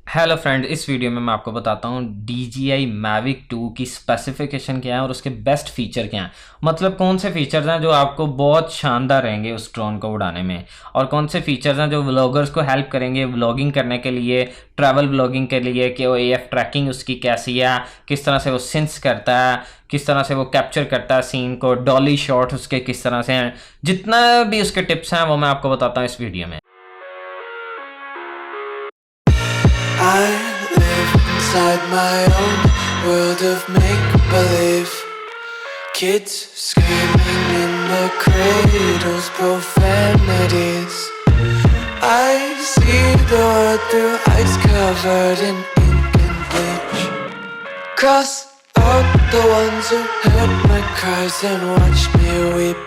Hello friend, इस video में मैं आपको बताता हूँ DJI Mavic 2 की स्पेसिफिकेशन क्या है और उसके बेस्ट फीचर क्या हैं। मतलब कौन से फीचर्स हैं जो आपको बहुत शानदार रहेंगे उस ड्रोन को उड़ाने में, और कौन से फीचर्स हैं जो व्लॉगर्स को हेल्प करेंगे व्लॉगिंग करने के लिए, ट्रैवल व्लॉगिंग के लिए, कि वो AF ट्रैकिंग उसकी कैसी है, किस तरह से वो सेंस करता है, किस तरह से वो कैप्चर करता है सीन को, डॉली शॉट उसके किस तरह से हैं। जितना भी उसके टिप्स हैं वो मैं आपको बताता हूँ इस वीडियो में। I live inside my own world of make-believe. Kids screaming in the cradles, profanities. I see the world through eyes covered in ink and bleach. Cross out the ones who heard my cries and watched me weep.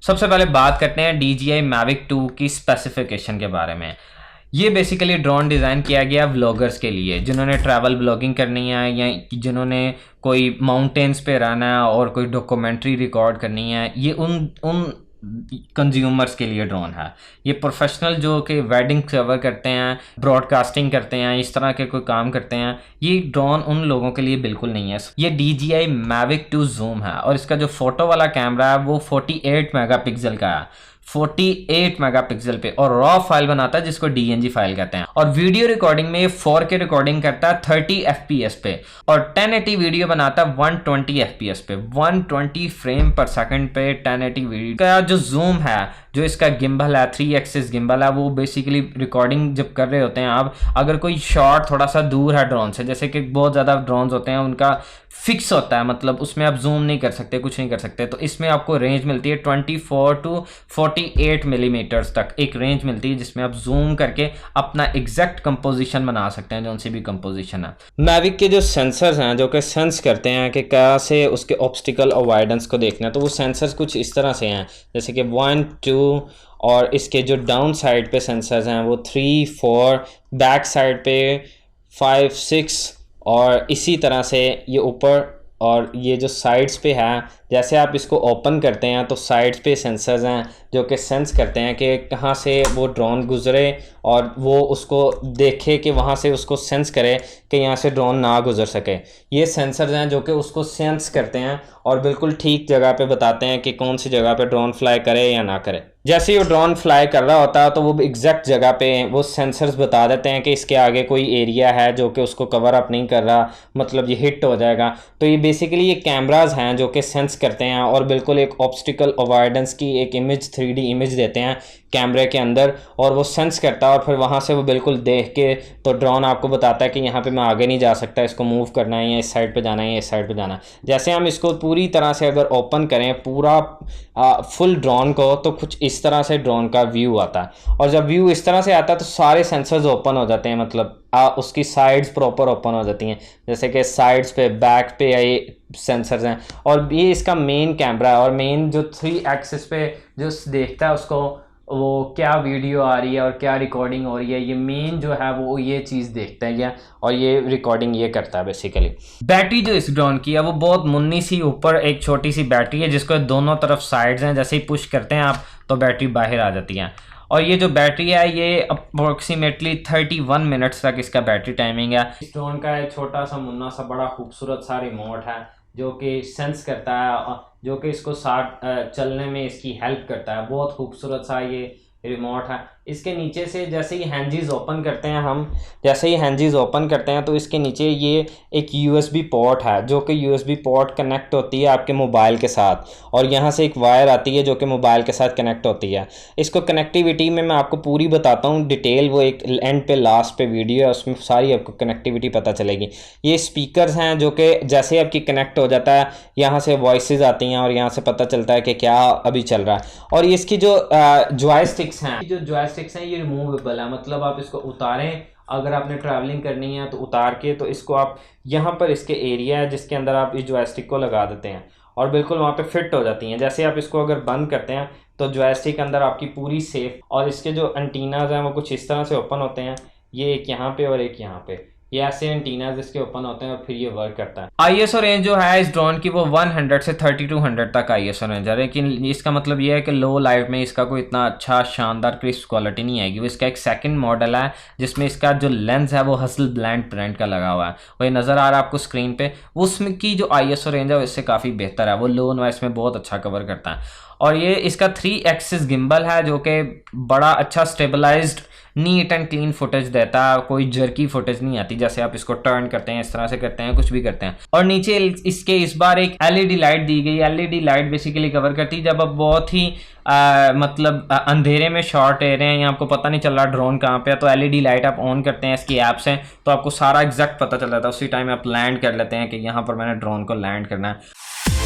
सबसे पहले बात करते हैं DJI Mavic 2 की specification के बारे में। ये बेसिकली ड्रोन डिज़ाइन किया गया व्लॉगर्स के लिए, जिन्होंने ट्रैवल व्लॉगिंग करनी है या जिन्होंने कोई माउंटेन्स पे रहना है और कोई डॉक्यूमेंट्री रिकॉर्ड करनी है। ये उन कंज्यूमर्स के लिए ड्रोन है। ये प्रोफेशनल जो कि वेडिंग कवर करते हैं, ब्रॉडकास्टिंग करते हैं, इस तरह के कोई काम करते हैं, ये ड्रोन उन लोगों के लिए बिल्कुल नहीं है। ये DJI Mavic 2 जूम है और इसका जो फोटो वाला कैमरा है वो 48 मेगापिक्सल का है, 48 मेगापिक्सल पे, और रॉ फाइल बनाता है जिसको DNG फाइल कहते हैं। और वीडियो रिकॉर्डिंग में 4K रिकॉर्डिंग करता है 30 FPS पे, और 1080 वीडियो बनाता है 120 FPS पे, 120 फ्रेम पर सेकंड पे 1080 वीडियो का। जो जूम है, जो इसका गिम्बल है, 3 एक्सिस गिम्बल है, वो बेसिकली रिकॉर्डिंग जब कर रहे होते हैं आप, अगर कोई शॉट थोड़ा सा दूर है ड्रोन से, जैसे कि बहुत ज़्यादा ड्रोन्स होते हैं उनका फिक्स होता है, मतलब उसमें आप जूम नहीं कर सकते, कुछ नहीं कर सकते, तो इसमें आपको रेंज मिलती है 24 टू 48 मिलीमीटर्स तक एक रेंज मिलती है, जिसमें आप जूम करके अपना एग्जैक्ट कंपोजिशन बना सकते हैं, जो सी भी कंपोजिशन है। मैविक के जो सेंसर्स हैं जो कि सेंस करते हैं कि कैसे उसके ऑब्स्टिकल अवॉइडेंस को देखना है, तो वो सेंसर्स कुछ इस तरह से हैं, जैसे कि 1 2, और इसके जो डाउन साइड पे सेंसर्स हैं वो 3 4, बैक साइड पे 5 6, और इसी तरह से ये ऊपर, और ये जो साइड्स पे है, जैसे आप इसको ओपन करते हैं तो साइड्स पे सेंसर्स हैं जो कि सेंस करते हैं कि कहाँ से वो ड्रोन गुजरे, और वो उसको देखे कि वहाँ से उसको सेंस करे कि यहाँ से ड्रोन ना गुजर सके। ये सेंसर्स हैं जो कि उसको सेंस करते हैं और बिल्कुल ठीक जगह पे बताते हैं कि कौन सी जगह पे ड्रोन फ्लाई करे या ना करे। जैसे ही वो ड्रोन फ्लाई कर रहा होता है तो वो एग्जैक्ट जगह पे वो सेंसर्स बता देते हैं कि इसके आगे कोई एरिया है जो कि उसको कवर अप नहीं कर रहा, मतलब ये हिट हो जाएगा। तो ये बेसिकली ये कैमराज हैं जो कि सेंस करते हैं और बिल्कुल एक ऑब्स्टिकल अवॉइडेंस की एक इमेज, 3D इमेज देते हैं कैमरे के अंदर, और वो सेंस करता है, और फिर वहाँ से वो बिल्कुल देख के तो ड्रोन आपको बताता है कि यहाँ पे मैं आगे नहीं जा सकता, इसको मूव करना है, या इस साइड पे जाना है, या इस साइड पे जाना है। जैसे हम इसको पूरी तरह से अगर ओपन करें पूरा फुल ड्रोन को, तो कुछ इस तरह से ड्रोन का व्यू आता है, और जब व्यू इस तरह से आता है तो सारे सेंसर्स ओपन हो जाते हैं, मतलब उसकी साइड्स प्रॉपर ओपन हो जाती हैं, जैसे कि साइड्स पे, बैक पे ये सेंसर्स हैं। और ये इसका मेन कैमरा है, और मेन जो 3 एक्सिस पे जो देखता है उसको, वो क्या वीडियो आ रही है और क्या रिकॉर्डिंग हो रही है, ये मेन जो है वो ये चीज़ देखता है क्या, और ये रिकॉर्डिंग ये करता है बेसिकली। बैटरी जो इस ड्रोन की है वो बहुत मुन्नी सी, ऊपर एक छोटी सी बैटरी है जिसको दोनों तरफ साइड्स हैं, जैसे ही पुश करते हैं आप तो बैटरी बाहर आ जाती है। और ये जो बैटरी है ये अप्रोक्सीमेटली 31 मिनट्स तक इसका बैटरी टाइमिंग है। इस ड्रोन का एक छोटा सा मुन्ना सा बड़ा खूबसूरत सा रिमोट है जो कि सेंस करता है, जो कि इसको साथ चलने में इसकी हेल्प करता है। बहुत खूबसूरत सा ये रिमोट है। इसके नीचे से जैसे ही हैंजीज ओपन करते हैं हम, जैसे ही हैंजीज ओपन करते हैं तो इसके नीचे ये एक USB पोर्ट है, जो कि USB पोर्ट कनेक्ट होती है आपके मोबाइल के साथ, और यहाँ से एक वायर आती है जो कि मोबाइल के साथ कनेक्ट होती है। इसको कनेक्टिविटी में मैं आपको पूरी बताता हूँ डिटेल, वो एक एंड पे लास्ट पे वीडियो है, उसमें सारी आपको कनेक्टिविटी पता चलेगी। ये स्पीकर्स हैं जो कि जैसे आपकी कनेक्ट हो जाता है, यहाँ से वॉइसेस आती हैं और यहाँ से पता चलता है कि क्या अभी चल रहा है। और इसकी जो जॉयस्टिक्स हैं, ये रिमूवेबल है, मतलब आप इसको उतारें, अगर आपने ट्रैवलिंग करनी है तो उतार के, तो इसको आप यहाँ पर इसके एरिया है जिसके अंदर आप इस जॉयस्टिक को लगा देते हैं और बिल्कुल वहाँ पे फिट हो जाती हैं। जैसे आप इसको अगर बंद करते हैं तो जॉयस्टिक अंदर आपकी पूरी सेफ, और इसके जो एंटीनाज हैं वो कुछ इस तरह से ओपन होते हैं, ये एक यहाँ पे और एक यहाँ पे, ये ऐसे एंटीनाज इसके ओपन होते हैं और फिर ये वर्क करता है। आईएसओ रेंज जो है इस ड्रोन की वो 100 से 3200 तक आईएसओ रेंज है, लेकिन इसका मतलब ये है कि लो लाइट में इसका कोई इतना अच्छा शानदार क्रिस्प क्वालिटी नहीं आएगी। वो इसका एक सेकंड मॉडल है जिसमें इसका जो लेंस है वो हसलब्लैंड ब्रांड का लगा हुआ है, वो ये नज़र आ रहा है आपको स्क्रीन पे। उसमें की जो आईएसओ रेंज है वो इससे काफ़ी बेहतर है, वो लो नॉइस में बहुत अच्छा कवर करता है। और ये इसका 3 एक्सिस गिम्बल है जो कि बड़ा अच्छा stabilised neat and clean footage देता है, कोई जर्की फुटेज नहीं आती जैसे आप इसको टर्न करते हैं, इस तरह से करते हैं, कुछ भी करते हैं। और नीचे इसके इस बार एक एलईडी लाइट दी गई। एलईडी लाइट बेसिकली कवर करती है जब आप बहुत ही मतलब अंधेरे में शॉट ले रहे हैं या आपको पता नहीं चल रहा ड्रोन कहाँ पे है, तो एलईडी लाइट आप ऑन करते हैं, इसकी ऐप्स हैं, तो आपको सारा एग्जैक्ट पता चल जाता है, उसी टाइम आप लैंड कर लेते हैं कि यहाँ पर मैंने ड्रोन को लैंड करना है।